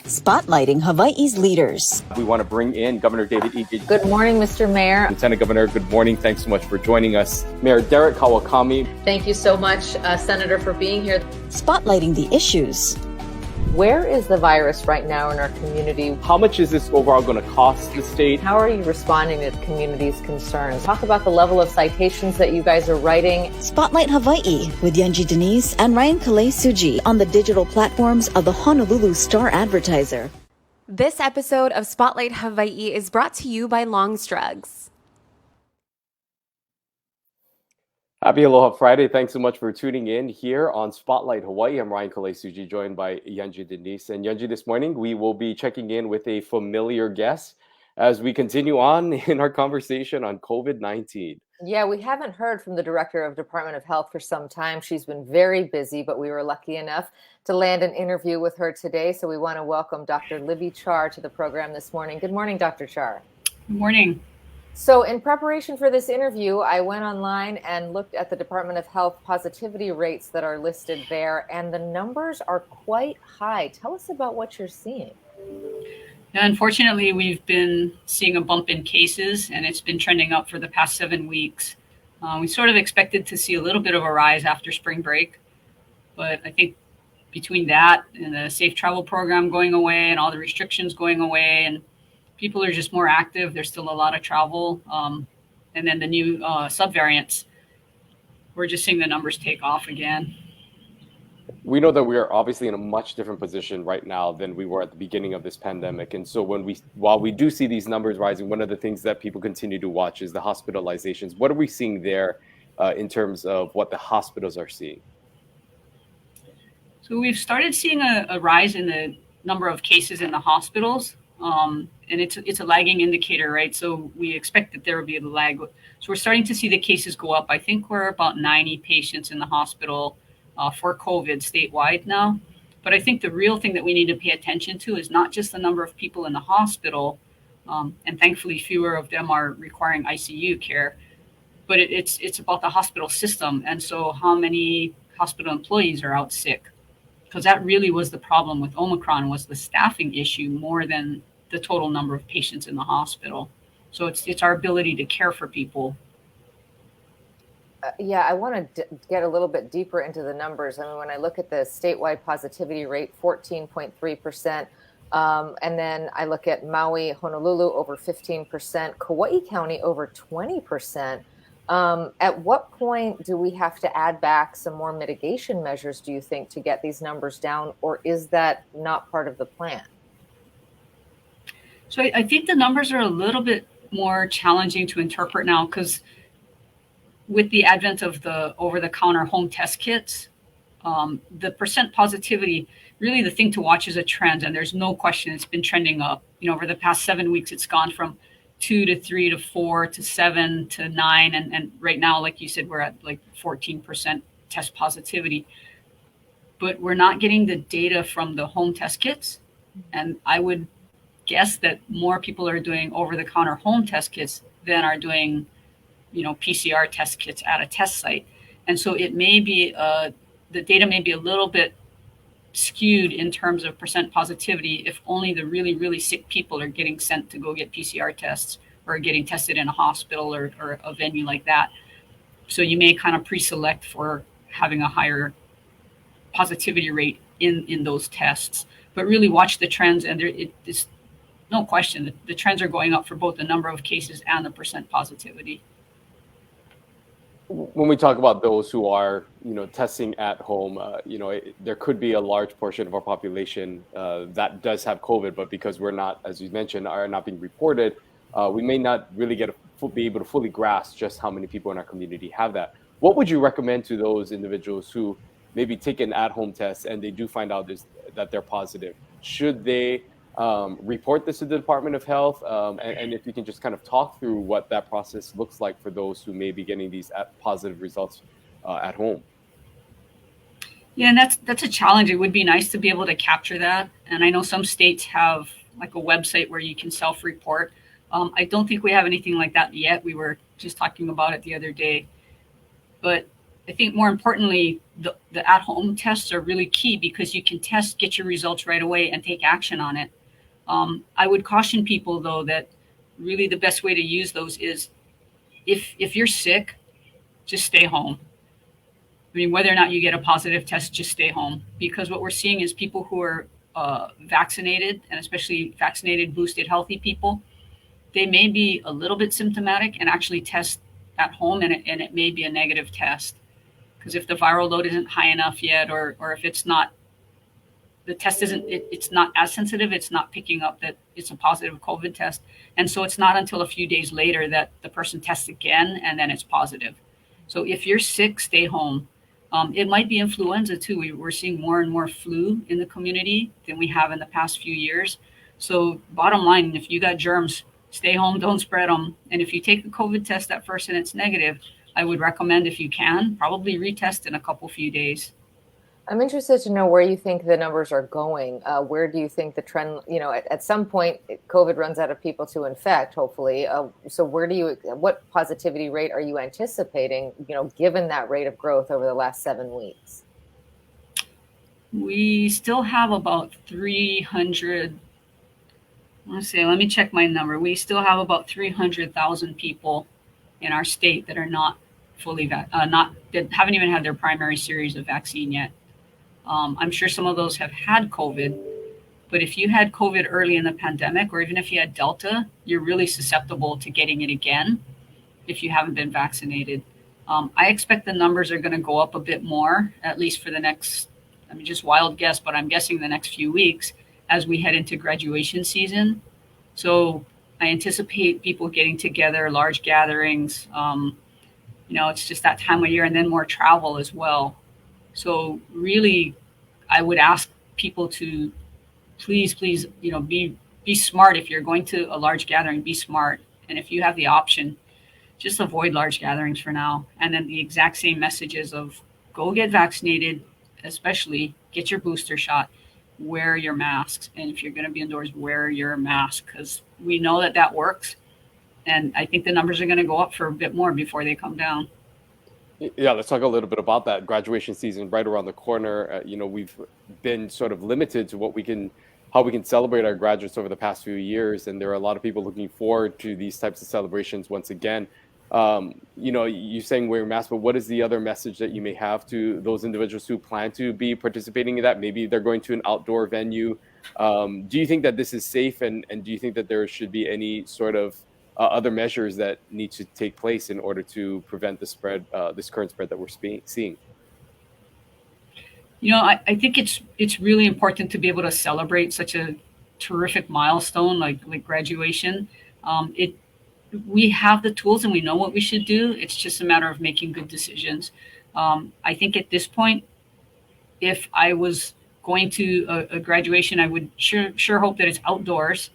Spotlighting Hawaii's leaders. We want to bring in Governor David E. Good morning, Mr. Mayor. Lieutenant Governor, good morning. Thanks so much for joining us. Mayor Derek Kawakami. Thank you so much, Senator, for being here. Spotlighting the issues. Where is the virus right now in our community? How much is this overall going to cost the state? How are you responding to the community's concerns? Talk about the level of citations that you guys are writing. Spotlight Hawaii with Yunji Denise and Ryan Kalei Suji on the digital platforms of the Honolulu Star-Advertiser. This episode of Spotlight Hawaii is brought to you by Long's Drugs. Happy Aloha Friday. Thanks so much for tuning in here on Spotlight Hawaii. I'm Ryan Kalei Suji, joined by Yunji Denise. And Yunji, this morning we will be checking in with a familiar guest as we continue on in our conversation on COVID-19. Yeah, we haven't heard from the Director of Department of Health for some time. She's been very busy, but we were lucky enough to land an interview with her today. So we want to welcome Dr. Libby Char to the program this morning. Good morning, Dr. Char. Good morning. So in preparation for this interview, I went online and looked at the Department of Health positivity rates that are listed there, and the numbers are quite high. Tell us about what you're seeing. Unfortunately, we've been seeing a bump in cases, and it's been trending up for the past 7 weeks. We sort of expected to see a little bit of a rise after spring break, but I think between that and the safe travel program going away and all the restrictions going away, and people are just more active. There's still a lot of travel. And then the new subvariants, we're just seeing the numbers take off again. We know that we are obviously in a much different position right now than we were at the beginning of this pandemic. And so while we do see these numbers rising, one of the things that people continue to watch is the hospitalizations. What are we seeing there in terms of what the hospitals are seeing? So we've started seeing a rise in the number of cases in the hospitals. And it's a lagging indicator, right? So we expect that there will be a lag. So we're starting to see the cases go up. I think we're about 90 patients in the hospital for COVID statewide now. But I think the real thing that we need to pay attention to is not just the number of people in the hospital, and thankfully fewer of them are requiring ICU care, but it's about the hospital system. And so how many hospital employees are out sick? Because that really was the problem with Omicron, was the staffing issue more than the total number of patients in the hospital. So it's our ability to care for people. Yeah, I want to get a little bit deeper into the numbers. I mean, when I look at the statewide positivity rate, 14.3%, and then I look at Maui, Honolulu, over 15%, Kauai County, over 20%. At what point do we have to add back some more mitigation measures, do you think, to get these numbers down, or is that not part of the plan? So I think the numbers are a little bit more challenging to interpret now, because with the advent of the over-the-counter home test kits, the percent positivity, really the thing to watch is a trend, and there's no question it's been trending up. You know, over the past 7 weeks, it's gone from 2 to 3 to 4 to 7 to 9, and right now, like you said, we're at like 14% test positivity. But we're not getting the data from the home test kits, and I would guess that more people are doing over-the-counter home test kits than are doing, PCR test kits at a test site. And so it may be, the data may be a little bit skewed in terms of percent positivity if only the really, really sick people are getting sent to go get PCR tests or getting tested in a hospital or a venue like that. So you may kind of pre-select for having a higher positivity rate in those tests. But really watch the trends, and it's no question that the trends are going up for both the number of cases and the percent positivity. When we talk about those who are, testing at home, there could be a large portion of our population that does have COVID, but because we're not, as you mentioned, are not being reported, we may not really be able to fully grasp just how many people in our community have that. What would you recommend to those individuals who maybe take an at-home test and they do find out that they're positive? Should they report this to the Department of Health? And if you can just kind of talk through what that process looks like for those who may be getting these positive results at home. Yeah, and that's a challenge. It would be nice to be able to capture that. And I know some states have like a website where you can self-report. I don't think we have anything like that yet. We were just talking about it the other day. But I think more importantly, the at-home tests are really key because you can test, get your results right away, and take action on it. I would caution people, though, that really the best way to use those is if you're sick, just stay home. I mean, whether or not you get a positive test, just stay home. Because what we're seeing is people who are vaccinated, and especially vaccinated, boosted, healthy people, they may be a little bit symptomatic and actually test at home, and it may be a negative test. Because if the viral load isn't high enough yet, or if it's not, the test isn't, it's not as sensitive, it's not picking up that it's a positive COVID test. And so it's not until a few days later that the person tests again and then it's positive. So if you're sick, stay home. It might be influenza too. We're seeing more and more flu in the community than we have in the past few years. So bottom line, if you got germs, stay home, don't spread them. And if you take a COVID test at first and it's negative, I would recommend, if you can, probably retest in a few days. I'm interested to know where you think the numbers are going. Where do you think the trend, at some point, COVID runs out of people to infect, hopefully. So what positivity rate are you anticipating, given that rate of growth over the last 7 weeks? We still have about 300, let me check my number. We still have about 300,000 people in our state that are not fully, that haven't even had their primary series of vaccine yet. I'm sure some of those have had COVID, but if you had COVID early in the pandemic, or even if you had Delta, you're really susceptible to getting it again if you haven't been vaccinated. I expect the numbers are going to go up a bit more, at least for the next, just wild guess, but I'm guessing the next few weeks as we head into graduation season. So I anticipate people getting together, large gatherings. It's just that time of year, and then more travel as well. So really, I would ask people to please, be smart. If you're going to a large gathering, be smart. And if you have the option, just avoid large gatherings for now. And then the exact same messages of go get vaccinated, especially get your booster shot, wear your masks. And if you're going to be indoors, wear your mask, because we know that works. And I think the numbers are going to go up for a bit more before they come down. Yeah, let's talk a little bit about that. Graduation season right around the corner. We've been sort of limited to how we can celebrate our graduates over the past few years, and there are a lot of people looking forward to these types of celebrations once again. You're saying wear your mask, but what is the other message that you may have to those individuals who plan to be participating in that? Maybe they're going to an outdoor venue. Do you think that this is safe, and do you think that there should be any sort of other measures that need to take place in order to prevent the spread, this current spread that we're seeing? I think it's really important to be able to celebrate such a terrific milestone like graduation. We have the tools and we know what we should do. It's just a matter of making good decisions. I think at this point, if I was going to a graduation, I would sure hope that it's outdoors.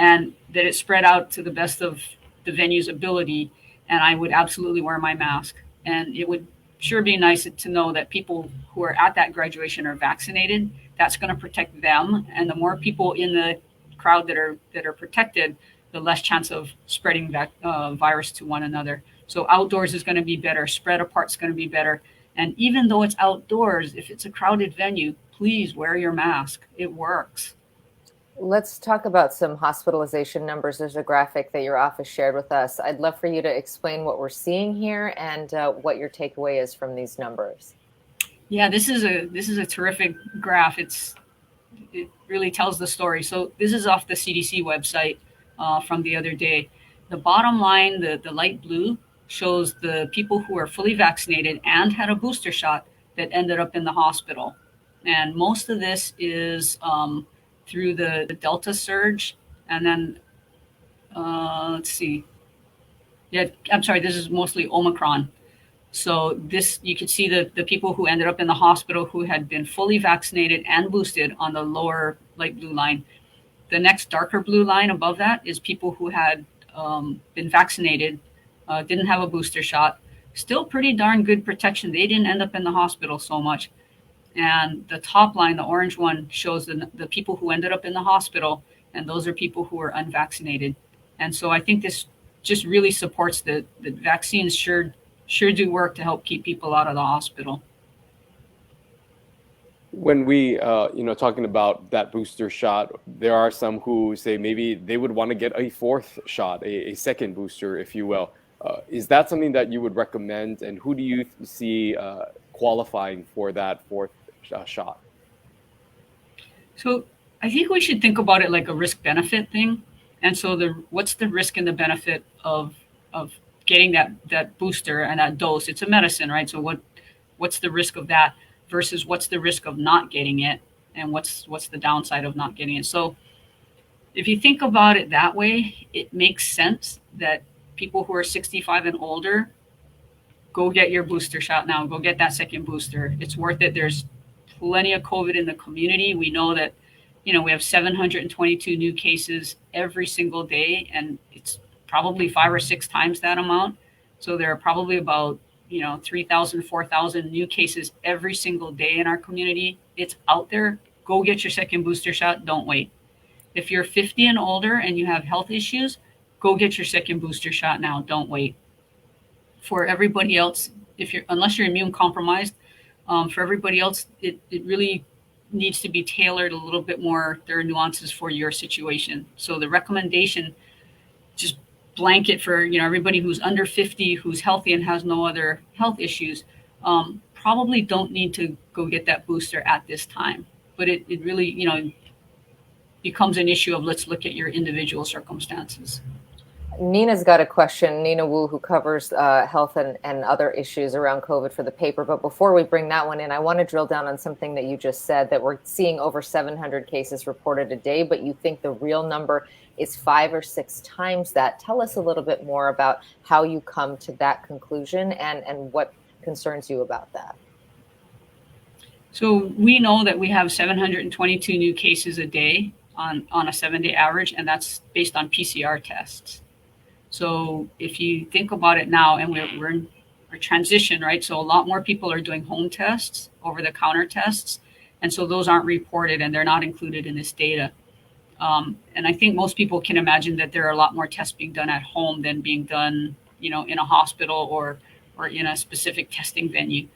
And that it's spread out to the best of the venue's ability. And I would absolutely wear my mask. And it would sure be nice to know that people who are at that graduation are vaccinated. That's going to protect them. And the more people in the crowd that are protected, the less chance of spreading that virus to one another. So outdoors is going to be better. Spread apart is going to be better. And even though it's outdoors, if it's a crowded venue, please wear your mask. It works. Let's talk about some hospitalization numbers. There's a graphic that your office shared with us. I'd love for you to explain what we're seeing here and what your takeaway is from these numbers. Yeah, this is a terrific graph. It really tells the story. So this is off the CDC website from the other day. The bottom line, the light blue, shows the people who are fully vaccinated and had a booster shot that ended up in the hospital. And most of this is through the Delta surge. And then, let's see. Yeah, I'm sorry, this is mostly Omicron. So this, you can see the people who ended up in the hospital who had been fully vaccinated and boosted on the lower light blue line. The next darker blue line above that is people who had been vaccinated, didn't have a booster shot, still pretty darn good protection. They didn't end up in the hospital so much. And the top line, the orange one, shows the people who ended up in the hospital, and those are people who are unvaccinated. And so I think this just really supports that vaccines sure sure do work to help keep people out of the hospital. When we, talking about that booster shot, there are some who say maybe they would want to get a fourth shot, a second booster, if you will. Is that something that you would recommend, and who do you see qualifying for that fourth shot? So I think we should think about it like a risk-benefit thing. And so what's the risk and the benefit of getting that booster and that dose? It's a medicine, right? So what's the risk of that versus what's the risk of not getting it, and what's the downside of not getting it? So if you think about it that way, it makes sense that people who are 65 and older, go get your booster shot now. Go get that second booster. It's worth it. There's plenty of COVID in the community. We know that, we have 722 new cases every single day, and it's probably 5 or 6 times that amount. So there are probably about 3,000, 4,000 new cases every single day in our community. It's out there. Go get your second booster shot. Don't wait. If you're 50 and older and you have health issues, go get your second booster shot now. Don't wait. For everybody else, unless you're immune compromised, for everybody else, it really needs to be tailored a little bit more. There are nuances for your situation. So the recommendation, just blanket for everybody who's under 50, who's healthy and has no other health issues, probably don't need to go get that booster at this time. But it really becomes an issue of, let's look at your individual circumstances. Nina's got a question. Nina Wu, who covers health and other issues around COVID for the paper. But before we bring that one in, I want to drill down on something that you just said, that we're seeing over 700 cases reported a day, but you think the real number is 5 or 6 times that. Tell us a little bit more about how you come to that conclusion and what concerns you about that. So we know that we have 722 new cases a day on a 7-day average, and that's based on PCR tests. So if you think about it now, and we're in our transition, right? So a lot more people are doing home tests, over-the-counter tests, and so those aren't reported and they're not included in this data. And I think most people can imagine that there are a lot more tests being done at home than being done, in a hospital or in a specific testing venue.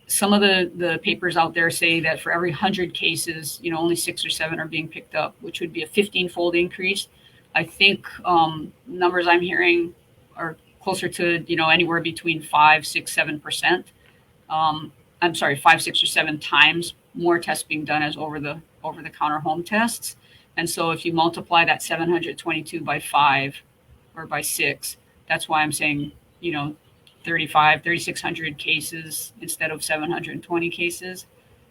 Some of the papers out there say that for every 100 cases, only 6 or 7 are being picked up, which would be a 15-fold increase. I think numbers I'm hearing are closer to, anywhere between 5, 6, 7%. 5, 6, or 7 times more tests being done as over-the-counter home tests. And so if you multiply that 722 by 5 or by 6, that's why I'm saying, 3,600 cases instead of 720 cases.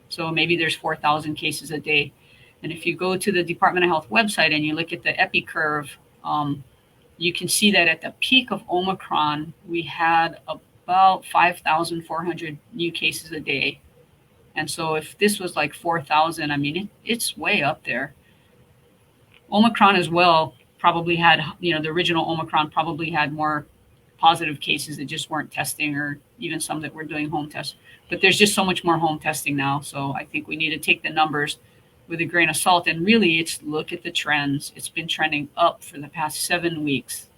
So maybe there's 4,000 cases a day. And if you go to the Department of Health website and you look at the epi curve, you can see that at the peak of Omicron, we had about 5,400 new cases a day. And so if this was like 4,000, I mean, it's way up there. Omicron as well probably had, the original Omicron probably had more positive cases that just weren't testing, or even some that were doing home tests. But there's just so much more home testing now. So I think we need to take the numbers with a grain of salt, and really it's look at the trends. It's been trending up for the past 7 weeks.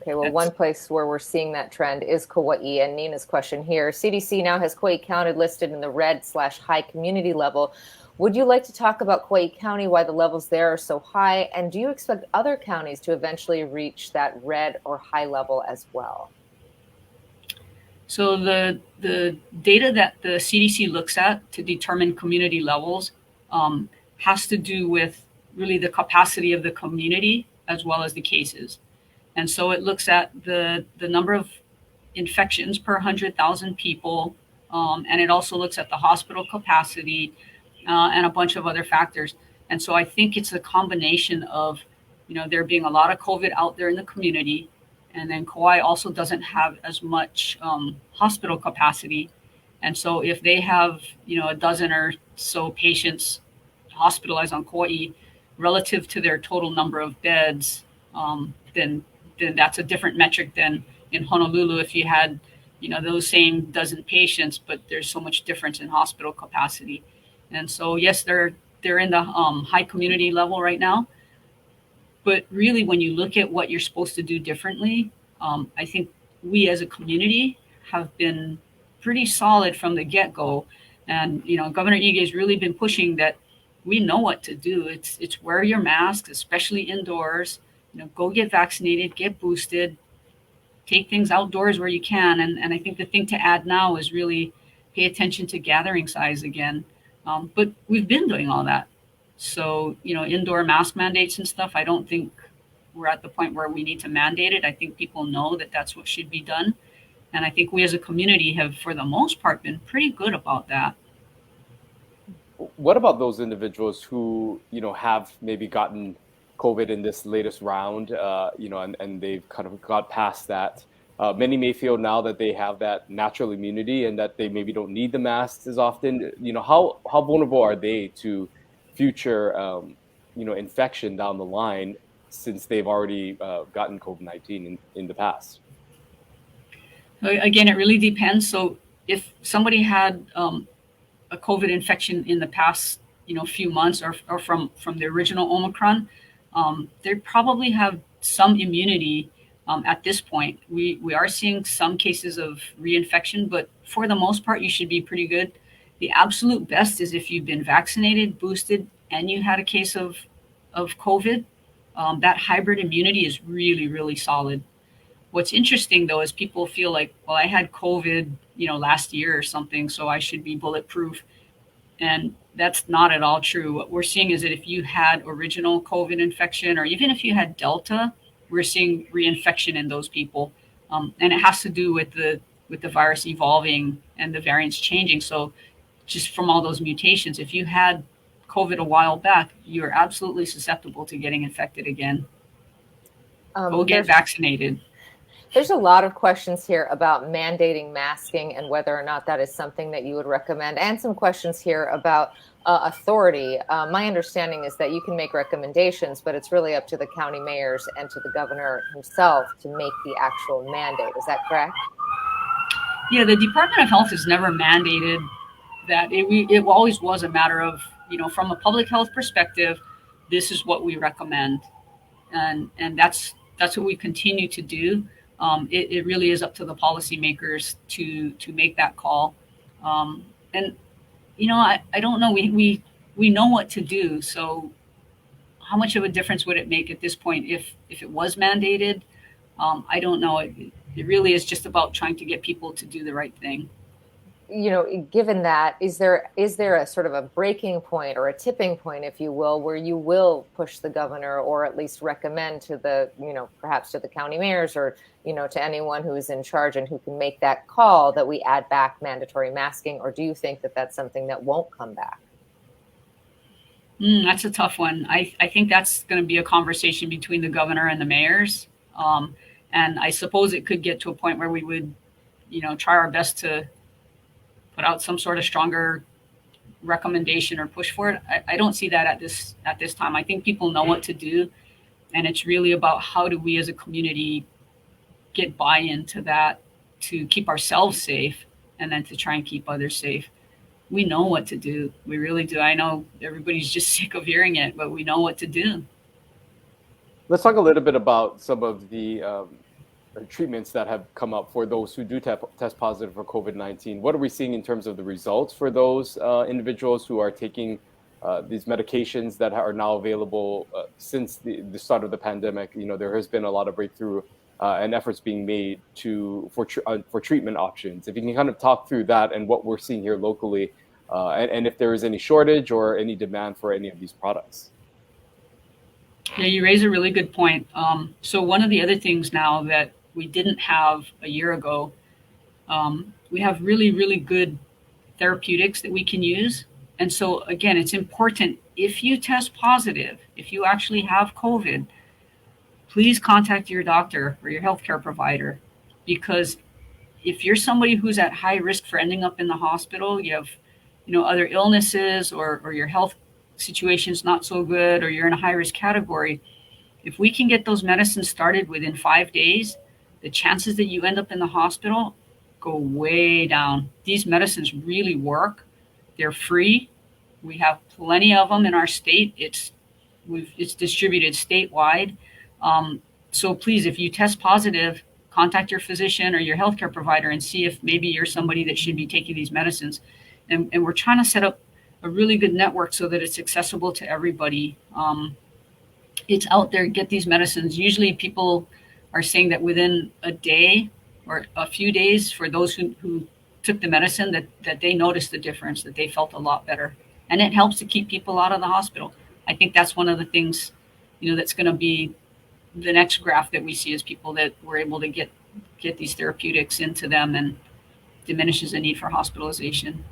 Okay, well, one place where we're seeing that trend is Kauai, and Nina's question here. CDC now has Kauai County listed in the red/high community level. Would you like to talk about Kauai County, why the levels there are so high, and do you expect other counties to eventually reach that red or high level as well? So the data that the CDC looks at to determine community levels has to do with really the capacity of the community as well as the cases. And so it looks at the number of infections per 100,000 people, and it also looks at the hospital capacity and a bunch of other factors. And so I think it's a combination of, there being a lot of COVID out there in the community, and then Kauai also doesn't have as much hospital capacity. And so if they have, a dozen or so patients hospitalized on Kauai relative to their total number of beds, then that's a different metric than in Honolulu if you had, those same dozen patients, but there's so much difference in hospital capacity. And so, yes, they're in the high community level right now. But really, when you look at what you're supposed to do differently, I think we as a community have been pretty solid from the get-go. And, Governor Ige has really been pushing that we know what to do. It's wear your mask, especially indoors, go get vaccinated, get boosted, take things outdoors where you can. And I think the thing to add now is really pay attention to gathering size again. But we've been doing all that. So, indoor mask mandates and stuff, I don't think we're at the point where we need to mandate it. I think people know that that's what should be done. And I think we as a community have, for the most part, been pretty good about that. What about those individuals who, have maybe gotten COVID in this latest round, and they've kind of got past that? Many may feel now that they have that natural immunity and that they maybe don't need the masks as often. How vulnerable are they to future, infection down the line since they've already gotten COVID-19 in the past? Again, it really depends. So if somebody had a COVID infection in the past, few months or from the original Omicron, they probably have some immunity at this point. We are seeing some cases of reinfection, but for the most part, you should be pretty good. The absolute best is if you've been vaccinated, boosted, and you had a case of COVID. That hybrid immunity is really, really solid. What's interesting, though, is people feel like, well, I had COVID, last year or something, so I should be bulletproof. And that's not at all true. What we're seeing is that if you had original COVID infection, or even if you had Delta, we're seeing reinfection in those people. And it has to do with the virus evolving and the variants changing. So just from all those mutations, if you had COVID a while back, you're absolutely susceptible to getting infected again. Go get vaccinated. There's a lot of questions here about mandating masking and whether or not that is something that you would recommend, and some questions here about authority. My understanding is that you can make recommendations, but it's really up to the county mayors and to the governor himself to make the actual mandate. Is that correct? Yeah, the Department of Health has never mandated that. It always was a matter of, from a public health perspective, this is what we recommend. And that's what we continue to do. It really is up to the policymakers to make that call. And, I don't know, we know what to do. So how much of a difference would it make at this point if it was mandated? I don't know. It really is just about trying to get people to do the right thing. Given that, is there a sort of a breaking point or a tipping point, if you will, where you will push the governor, or at least recommend to the, perhaps to the county mayors, or, to anyone who is in charge and who can make that call, that we add back mandatory masking? Or do you think that that's something that won't come back? That's a tough one. I think that's going to be a conversation between the governor and the mayors. And I suppose it could get to a point where we would, try our best to put out some sort of stronger recommendation or push for it. I don't see that at this time. I think people know what to do, and it's really about how do we as a community get buy-in to that, to keep ourselves safe, and then to try and keep others safe. We know what to do. We really do. I know everybody's just sick of hearing it, but we know what to do. Let's talk a little bit about some of the treatments that have come up for those who do test positive for COVID-19. What are we seeing in terms of the results for those individuals who are taking these medications that are now available since the start of the pandemic? There has been a lot of breakthrough and efforts being made for treatment options. If you can kind of talk through that and what we're seeing here locally, and if there is any shortage or any demand for any of these products. Yeah, you raise a really good point. So one of the other things now that we didn't have a year ago, we have really, really good therapeutics that we can use. And so again, it's important, if you test positive, if you actually have COVID, please contact your doctor or your healthcare provider, because if you're somebody who's at high risk for ending up in the hospital, you have, other illnesses, or your health situation's not so good, or you're in a high risk category, if we can get those medicines started within 5 days, the chances that you end up in the hospital go way down. These medicines really work. They're free. We have plenty of them in our state. It's distributed statewide. So please, if you test positive, contact your physician or your healthcare provider and see if maybe you're somebody that should be taking these medicines. And we're trying to set up a really good network so that it's accessible to everybody. It's out there, get these medicines. Usually people are saying that within a day or a few days, for those who took the medicine, that they noticed the difference, that they felt a lot better. And it helps to keep people out of the hospital. I think that's one of the things, that's going to be the next graph that we see, is people that were able to get these therapeutics into them and diminishes the need for hospitalization.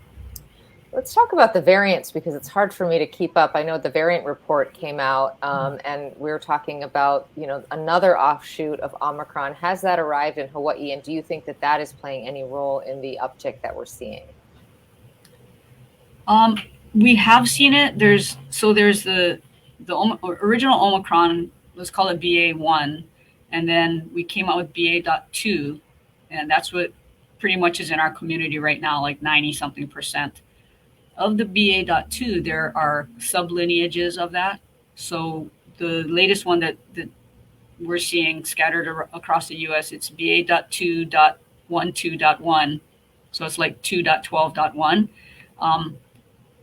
Let's talk about the variants, because it's hard for me to keep up. I know the variant report came out, and we were talking about, another offshoot of Omicron. Has that arrived in Hawaii, and do you think that is playing any role in the uptick that we're seeing? We have seen it. There's the original Omicron, let's call it BA1, and then we came out with BA.2, and that's what pretty much is in our community right now, like 90-something%. Of the BA.2, there are sub-lineages of that. So the latest one that we're seeing scattered across the US, it's BA.2.12.1. So it's like 2.12.1.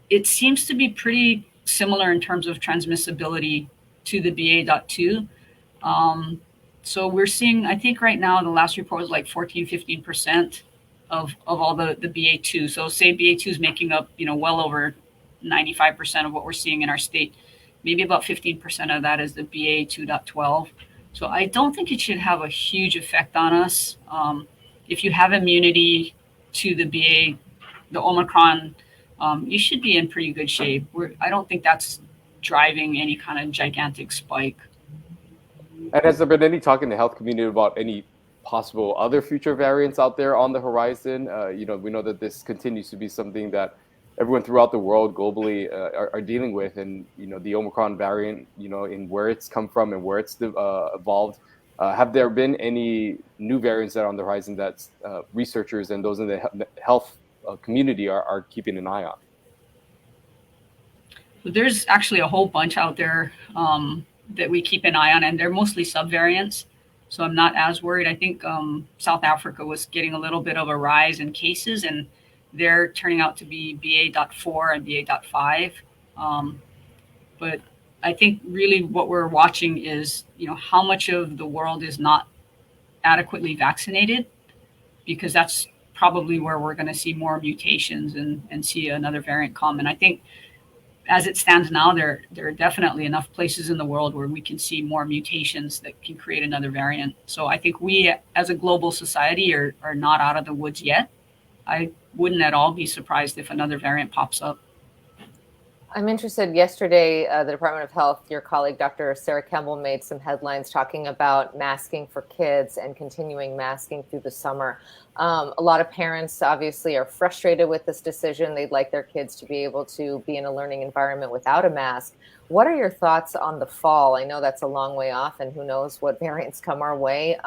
It seems to be pretty similar in terms of transmissibility to the BA.2. So we're seeing, I think right now, the last report was like 14-15% of all the BA2. So say BA2 is making up, well over 95% of what we're seeing in our state. Maybe about 15% of that is the BA2.12. So I don't think it should have a huge effect on us. If you have immunity to the Omicron, you should be in pretty good shape. I don't think that's driving any kind of gigantic spike. And has there been any talk in the health community about any possible other future variants out there on the horizon? We know that this continues to be something that everyone throughout the world globally are dealing with, and the Omicron variant, in where it's come from and where it's evolved. Have there been any new variants that are on the horizon that researchers and those in the health community are keeping an eye on? There's actually a whole bunch out there that we keep an eye on, and they're mostly subvariants. So I'm not as worried. I think South Africa was getting a little bit of a rise in cases, and they're turning out to be BA.4 and BA.5. But I think really what we're watching is, how much of the world is not adequately vaccinated, because that's probably where we're going to see more mutations and see another variant come. And I think as it stands now, there are definitely enough places in the world where we can see more mutations that can create another variant. So I think we, as a global society, are not out of the woods yet. I wouldn't at all be surprised if another variant pops up. I'm interested. Yesterday, the Department of Health, your colleague, Dr. Sarah Campbell, made some headlines talking about masking for kids and continuing masking through the summer. A lot of parents obviously are frustrated with this decision. They'd like their kids to be able to be in a learning environment without a mask. What are your thoughts on the fall? I know that's a long way off, and who knows what variants come our way.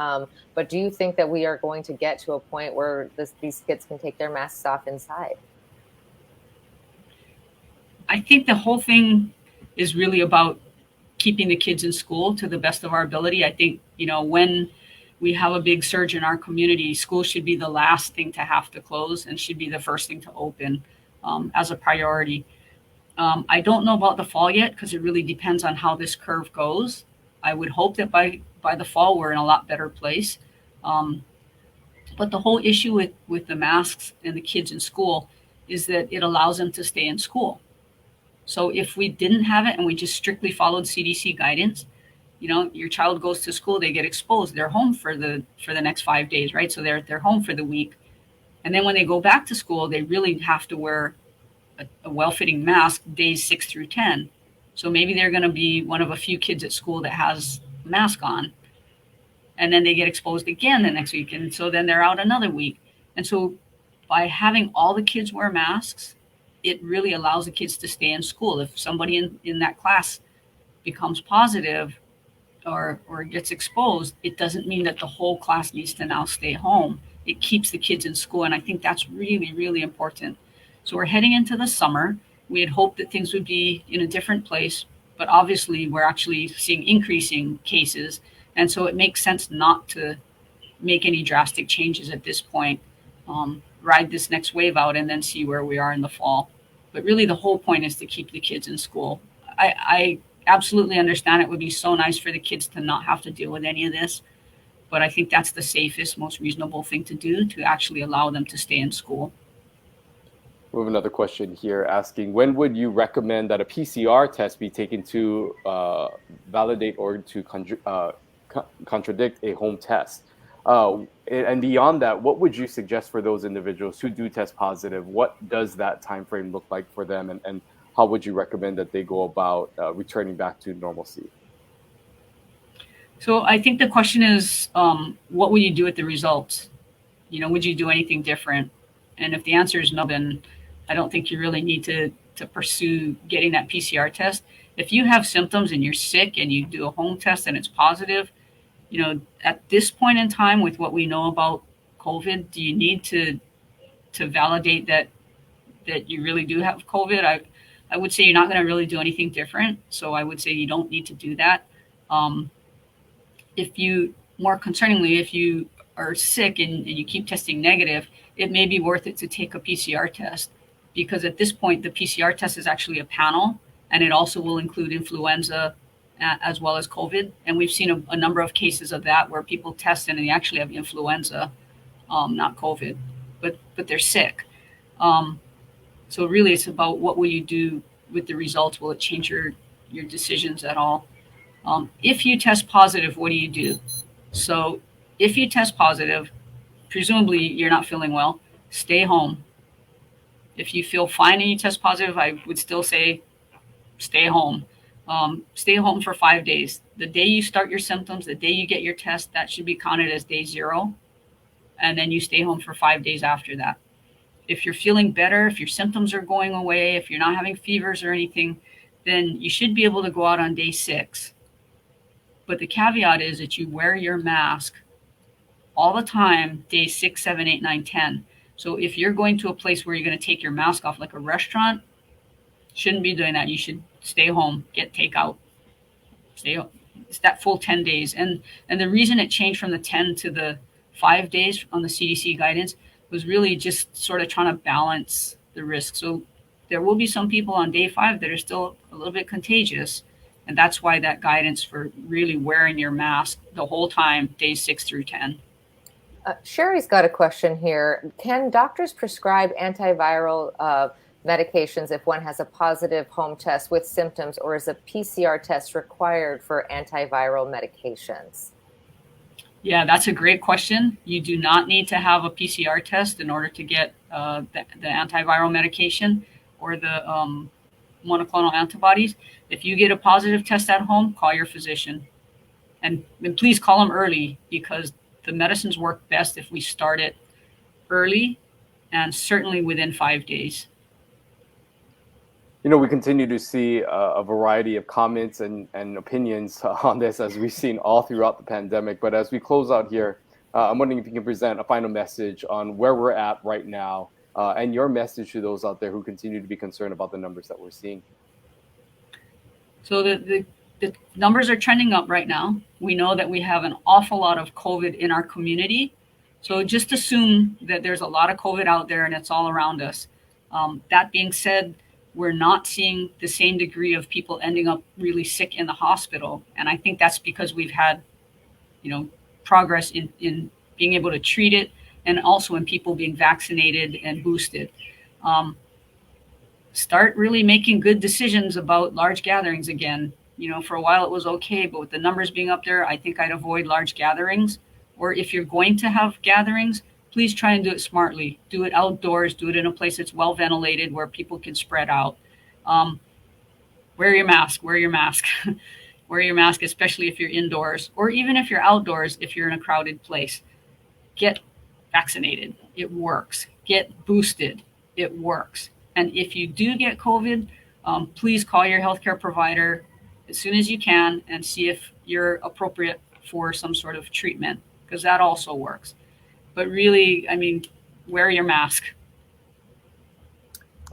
But do you think that we are going to get to a point where these kids can take their masks off inside? I think the whole thing is really about keeping the kids in school to the best of our ability. I think, when we have a big surge in our community, school should be the last thing to have to close and should be the first thing to open as a priority. I don't know about the fall yet, because it really depends on how this curve goes. I would hope that by the fall, we're in a lot better place. But the whole issue with the masks and the kids in school is that it allows them to stay in school. So if we didn't have it and we just strictly followed CDC guidance, your child goes to school, they get exposed, they're home for the next 5 days, right? So they're home for the week. And then when they go back to school, they really have to wear a well-fitting mask days 6 through 10. So maybe they're going to be one of a few kids at school that has a mask on. And then they get exposed again the next week. And so then they're out another week. And so by having all the kids wear masks, it really allows the kids to stay in school. If somebody in that class becomes positive or gets exposed, it doesn't mean that the whole class needs to now stay home. It keeps the kids in school. And I think that's really, really important. So we're heading into the summer. We had hoped that things would be in a different place, but obviously we're actually seeing increasing cases. And so it makes sense not to make any drastic changes at this point. Ride this next wave out and then see where we are in the fall. But really the whole point is to keep the kids in school. I absolutely understand it would be so nice for the kids to not have to deal with any of this. But I think that's the safest, most reasonable thing to do, to actually allow them to stay in school. We have another question here asking, when would you recommend that a PCR test be taken to validate or to contradict a home test? And beyond that, what would you suggest for those individuals who do test positive? What does that time frame look like for them? And how would you recommend that they go about returning back to normalcy? So I think the question is, what would you do with the results? Would you do anything different? And if the answer is no, then I don't think you really need to pursue getting that PCR test. If you have symptoms and you're sick and you do a home test and it's positive, at this point in time with what we know about COVID, do you need to validate that you really do have COVID? I would say you're not going to really do anything different. So I would say you don't need to do that. More concerningly, if you are sick and you keep testing negative, it may be worth it to take a PCR test, because at this point, the PCR test is actually a panel, and it also will include influenza as well as COVID. And we've seen a number of cases of that where people test and they actually have influenza, not COVID, but they're sick. So really it's about what will you do with the results? Will it change your decisions at all? If you test positive, what do you do? So if you test positive, presumably you're not feeling well, stay home. If you feel fine and you test positive, I would still say stay home. Stay home for 5 days. The day you start your symptoms, the day you get your test, that should be counted as day 0. And then you stay home for 5 days after that. If you're feeling better, if your symptoms are going away, if you're not having fevers or anything, then you should be able to go out on day 6. But the caveat is that you wear your mask all the time, day 6, 7, 8, 9, 10. So if you're going to a place where you're going to take your mask off, like a restaurant, shouldn't be doing that. You should stay home, get takeout, stay home. It's that full 10 days. And the reason it changed from the 10 to the 5 days on the CDC guidance was really just sort of trying to balance the risk. So there will be some people on day 5 that are still a little bit contagious. And that's why that guidance for really wearing your mask the whole time, days 6 through 10. Sherry's got a question here. Can doctors prescribe antiviral medications if one has a positive home test with symptoms, or is a PCR test required for antiviral medications? Yeah, that's a great question. You do not need to have a PCR test in order to get the antiviral medication or the monoclonal antibodies. If you get a positive test at home, call your physician. And please call them early, because the medicines work best if we start it early and certainly within 5 days. We continue to see a variety of comments and opinions on this, as we've seen all throughout the pandemic. But as we close out here, I'm wondering if you can present a final message on where we're at right now, and your message to those out there who continue to be concerned about the numbers that we're seeing. So the numbers are trending up right now. We know that we have an awful lot of COVID in our community. So just assume that there's a lot of COVID out there and it's all around us. That being said, we're not seeing the same degree of people ending up really sick in the hospital. And I think that's because we've had, progress in being able to treat it, and also in people being vaccinated and boosted. Start really making good decisions about large gatherings again. For a while it was okay, but with the numbers being up there, I think I'd avoid large gatherings. Or if you're going to have gatherings, please try and do it smartly. Do it outdoors. Do it in a place that's well ventilated where people can spread out. Wear your mask. Wear your mask. Wear your mask, especially if you're indoors, or even if you're outdoors, if you're in a crowded place. Get vaccinated. It works. Get boosted. It works. And if you do get COVID, please call your healthcare provider as soon as you can and see if you're appropriate for some sort of treatment, because that also works. But really, wear your mask.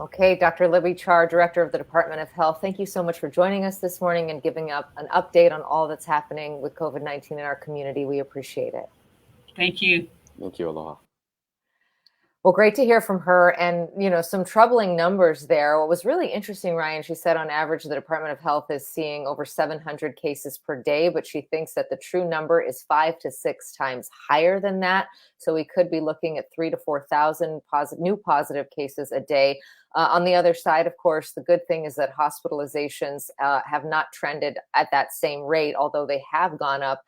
Okay, Dr. Libby Char, Director of the Department of Health, thank you so much for joining us this morning and giving up an update on all that's happening with COVID-19 in our community. We appreciate it. Thank you. Thank you. Aloha. Well, great to hear from her. And, some troubling numbers there. What was really interesting, Ryan, she said on average, the Department of Health is seeing over 700 cases per day, but she thinks that the true number is 5 to 6 times higher than that. So we could be looking at 3,000 to 4,000 new positive cases a day. On the other side, of course, the good thing is that hospitalizations have not trended at that same rate, although they have gone up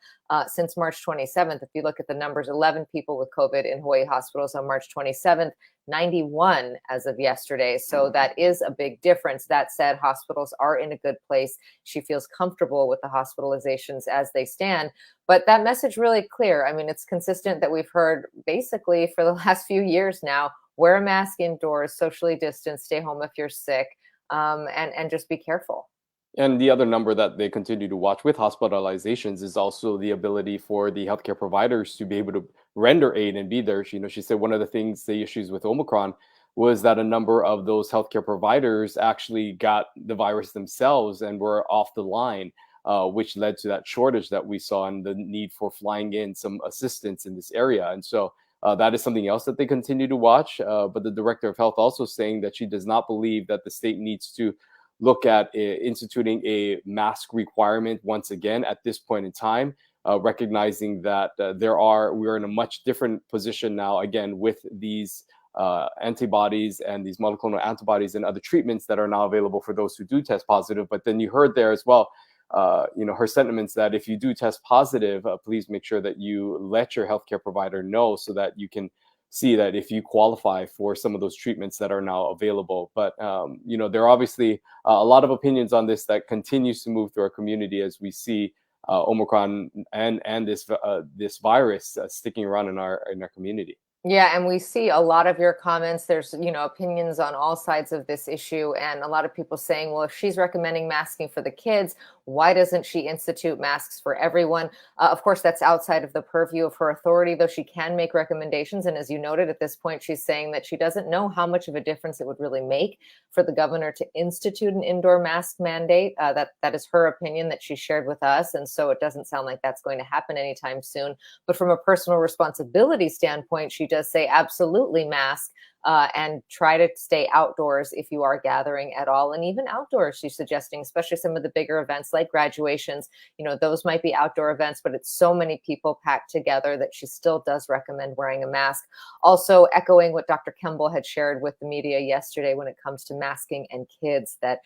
since March 27th. If you look at the numbers, 11 people with COVID in Hawaii hospitals on March 27th, 91 as of yesterday. So that is a big difference. That said, hospitals are in a good place. She feels comfortable with the hospitalizations as they stand. But that message really clear. I mean, it's consistent that we've heard basically for the last few years now: wear a mask indoors, socially distance, stay home if you're sick, and just be careful. And the other number that they continue to watch with hospitalizations is also the ability for the healthcare providers to be able to render aid and be there. She said one of the issues with Omicron was that a number of those healthcare providers actually got the virus themselves and were off the line, which led to that shortage that we saw and the need for flying in some assistance in this area. And so that is something else that they continue to watch. But the director of health also saying that she does not believe that the state needs to look at instituting a mask requirement once again at this point in time, recognizing that we're in a much different position now, again, with these antibodies and these monoclonal antibodies and other treatments that are now available for those who do test positive. But then you heard there as well, her sentiments that if you do test positive, please make sure that you let your healthcare provider know so that you can see that if you qualify for some of those treatments that are now available. But, there are obviously a lot of opinions on this that continues to move through our community as we see Omicron and this virus sticking around in our community. Yeah, and we see a lot of your comments. There's, opinions on all sides of this issue, and a lot of people saying, well, if she's recommending masking for the kids, why doesn't she institute masks for everyone? Of course, that's outside of the purview of her authority, though she can make recommendations. And as you noted, at this point, she's saying that she doesn't know how much of a difference it would really make for the governor to institute an indoor mask mandate. That is her opinion that she shared with us. And so it doesn't sound like that's going to happen anytime soon. But from a personal responsibility standpoint, she does say absolutely mask and try to stay outdoors if you are gathering at all. And even outdoors, she's suggesting, especially some of the bigger events like graduations, those might be outdoor events, but it's so many people packed together that she still does recommend wearing a mask. Also echoing what Dr. Kemble had shared with the media yesterday when it comes to masking and kids, that,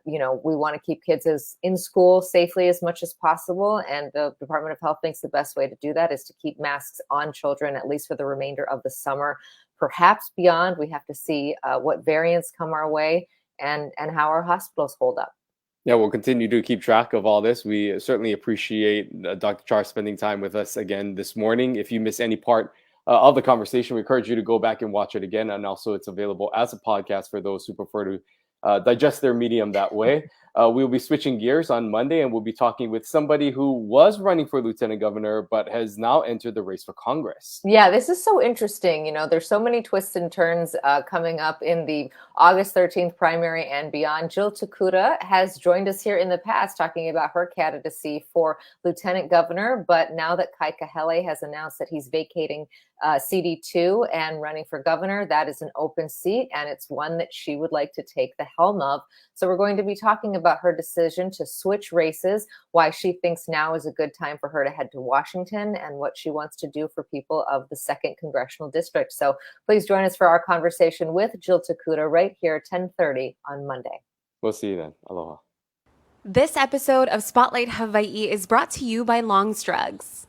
we want to keep kids in school safely as much as possible. And the Department of Health thinks the best way to do that is to keep masks on children, at least for the remainder of the summer. Perhaps beyond, we have to see what variants come our way and how our hospitals hold up. Yeah, we'll continue to keep track of all this. We certainly appreciate Dr. Char spending time with us again this morning. If you miss any part of the conversation, we encourage you to go back and watch it again. And also it's available as a podcast for those who prefer to digest their medium that way. We'll be switching gears on Monday, and we'll be talking with somebody who was running for lieutenant governor, but has now entered the race for Congress. Yeah, this is so interesting. There's so many twists and turns coming up in the August 13th primary and beyond. Jill Takuta has joined us here in the past talking about her candidacy for lieutenant governor. But now that Kai Kahele has announced that he's vacating CD2 and running for governor, that is an open seat, and it's one that she would like to take the helm of. So we're going to be talking about her decision to switch races, why she thinks now is a good time for her to head to Washington, and what she wants to do for people of the 2nd Congressional District. So please join us for our conversation with Jill Takuta right here, 10:30 on Monday. We'll see you then. Aloha. This episode of Spotlight Hawaii is brought to you by Longstrugs.